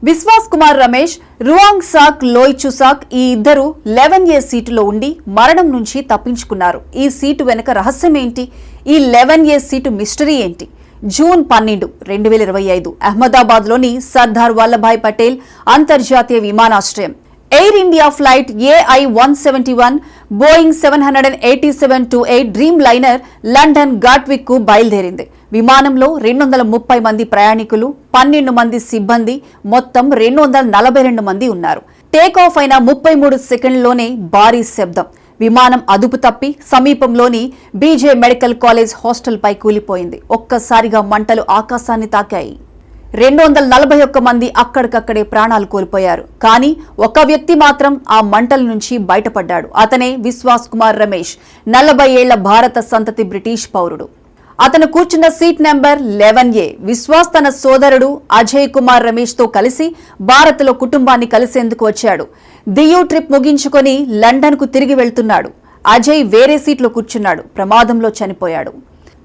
Vishwas Kumar Ramesh, Ruang సాక్ లోయ్ చుసాక్ ఈ ఇద్దరు 11A సీటులో ఉండి మరణం నుంచి తప్పించుకున్నారు. ఈ సీటు వెనుక రహస్యం ఏంటి? ఈ 11A సీటు మిస్టరీ ఏంటి? జూన్ 12, 2025 అహ్మదాబాద్లోని సర్దార్ వల్లభాయ్ పటేల్ అంతర్జాతీయ విమానాశ్రయం air India flight AI-171 Boeing 787-28 dream liner London Gatwick కు బయలుదేరింది. విమానంలో 230 మంది ప్రయాణికులు, 12 మంది సిబ్బంది, మొత్తం 242 మంది ఉన్నారు. టేకాఫ్ అయిన 33 సెకండ్లలోనే భారీ శబ్దం. విమానం అదుపు తప్పి సమీపంలోని బీజే మెడికల్ కాలేజ్ హాస్టల్ పై కూలిపోయింది. ఒక్కసారిగా మంటలు ఆకాశాన్ని తాకాయి. 241 మంది అక్కడికక్కడే ప్రాణాలు కోల్పోయారు. కానీ ఒక వ్యక్తి మాత్రం ఆ మంటల నుంచి బయటపడ్డాడు. అతనే విశ్వాస్ కుమార్ రమేష్, 40 ఏళ్ల భారత సంతతి బ్రిటిష్ పౌరుడు. అతను కూర్చున్న సీట్ నెంబర్ 11A. విశ్వాస్ తన సోదరుడు అజయ్ కుమార్ రమేష్ తో కలిసి భారత్లో కుటుంబాన్ని కలిసేందుకు వచ్చాడు. దియూ ట్రిప్ ముగించుకొని లండన్ కు తిరిగి వెళ్తున్నాడు. అజయ్ వేరే సీట్లో కూర్చున్నాడు. ప్రమాదంలో చనిపోయాడు.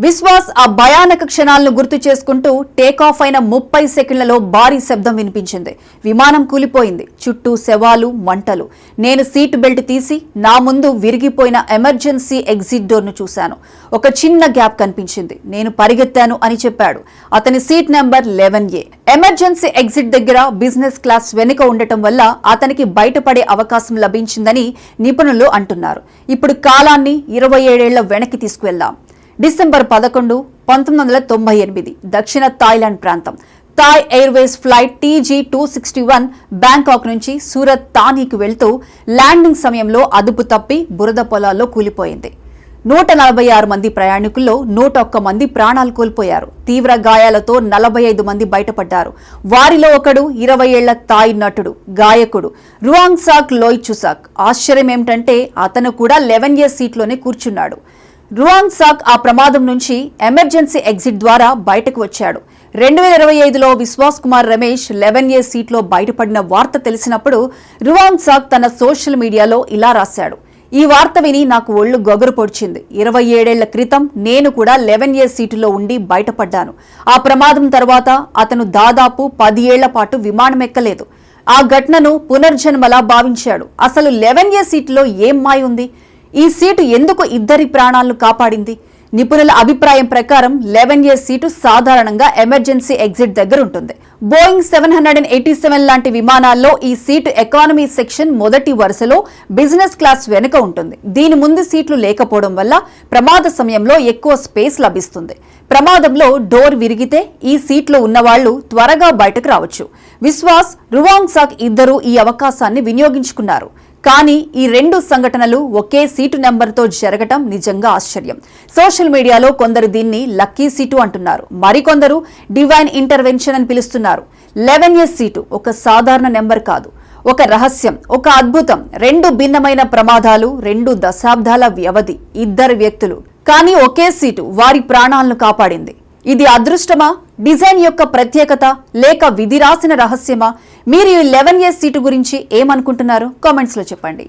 విశ్వాస్ ఆ భయానక క్షణాలను గుర్తు చేసుకుంటూ టేకాఫ్ అయిన 30 సెకండ్లలో భారీ శబ్దం వినిపించింది. విమానం కూలిపోయింది. చుట్టూ శవాలు, మంటలు. నేను సీట్ బెల్ట్ తీసి నా ముందు విరిగిపోయిన ఎమర్జెన్సీ ఎగ్జిట్ డోర్ ను చూశాను. ఒక చిన్న గ్యాప్ కనిపించింది. నేను పరిగెత్తాను అని చెప్పాడు. అతని seat number 11A. Emergency exit దగ్గర బిజినెస్ క్లాస్ వెనుక ఉండటం వల్ల అతనికి బయటపడే అవకాశం లభించిందని నిపుణులు అంటున్నారు. ఇప్పుడు కాలాన్ని 27 ఏళ్ల వెనక్కి తీసుకువెళ్దాం. డిసెంబర్ 11, 1998 దక్షిణ థాయిలాండ్ ప్రాంతం. Thai Airways flight TG-261 Bangkok నుంచి సూరత్ తానీకి వెళ్తూ ల్యాండింగ్ సమయంలో అదుపు తప్పి బురద పొలాల్లో కూలిపోయింది. 146 మంది ప్రయాణికుల్లో 101 మంది ప్రాణాలు కోల్పోయారు. తీవ్ర గాయాలతో 45 మంది బయటపడ్డారు. వారిలో ఒకడు 20 ఏళ్ల థాయ్ నటుడు, గాయకుడు రువాంగ్ సాక్ లోయ్ చుసాక్. ఆశ్చర్యం ఏమిటంటే అతను కూడా 11A సీట్లోనే కూర్చున్నాడు. రువాంగ్ సాక్ ఆ ప్రమాదం నుంచి ఎమర్జెన్సీ ఎగ్జిట్ ద్వారా బయటకు వచ్చాడు. 2025లో విశ్వాస్ కుమార్ రమేష్ 11A సీట్లో బయటపడిన వార్త తెలిసినప్పుడు రువాంగ్ సాక్ తన సోషల్ మీడియాలో ఇలా రాశాడు. ఈ వార్త విని నాకు ఒళ్ళు గొగరు పొడిచింది. 27 ఏళ్ల క్రితం నేను కూడా 11A సీటులో ఉండి బయటపడ్డాను. ఆ ప్రమాదం తర్వాత అతను దాదాపు 10 ఏళ్ల పాటు విమానం ఎక్కలేదు. ఆ ఘటనను పునర్జన్మలా భావించాడు. అసలు 11A సీటులో ఏం మాయ ఉంది? ఈ సీటు ఎందుకు ఇద్దరి ప్రాణాలను కాపాడింది? నిపుణుల అభిప్రాయం ప్రకారం 11A సీటు సాధారణంగా ఎమర్జెన్సీ ఎగ్జిట్ దగ్గర ఉంటుంది. బోయింగ్ 787 లాంటి విమానాల్లో ఈ సీటు ఎకానమీ సెక్షన్ మొదటి వరుసలో, బిజినెస్ క్లాస్ వెనుక ఉంటుంది. దీని ముందు సీట్లు లేకపోవడం వల్ల ప్రమాద సమయంలో ఎక్కువ స్పేస్ లభిస్తుంది. ప్రమాదంలో డోర్ విరిగితే ఈ సీట్లో ఉన్నవాళ్లు త్వరగా బయటకు రావచ్చు. విశ్వాస్, రువాంగ్ సాక్ ఇద్దరూ ఈ అవకాశాన్ని వినియోగించుకున్నారు. కానీ ఈ రెండు సంఘటనలు ఒకే సీటు నెంబర్తో జరగటం నిజంగా ఆశ్చర్యం. సోషల్ మీడియాలో కొందరు దీన్ని లక్కీ సీటు అంటున్నారు. మరికొందరు డివైన్ ఇంటర్వెన్షన్ అని పిలుస్తున్నారు. 11A సీటు ఒక సాధారణ నెంబర్ కాదు, ఒక రహస్యం, ఒక అద్భుతం. 2 భిన్నమైన ప్రమాదాలు, 2 దశాబ్దాల వ్యవధి, ఇద్దరు వ్యక్తులు, కానీ ఒకే సీటు వారి ప్రాణాలను కాపాడింది. ఇది అదృష్టమా, డిజైన్ యొక్క ప్రత్యేకత, లేక విధి రాసిన రహస్యమా? మీరు ఈ 11A సీటు గురించి ఏమనుకుంటున్నారు? కామెంట్స్ లో చెప్పండి.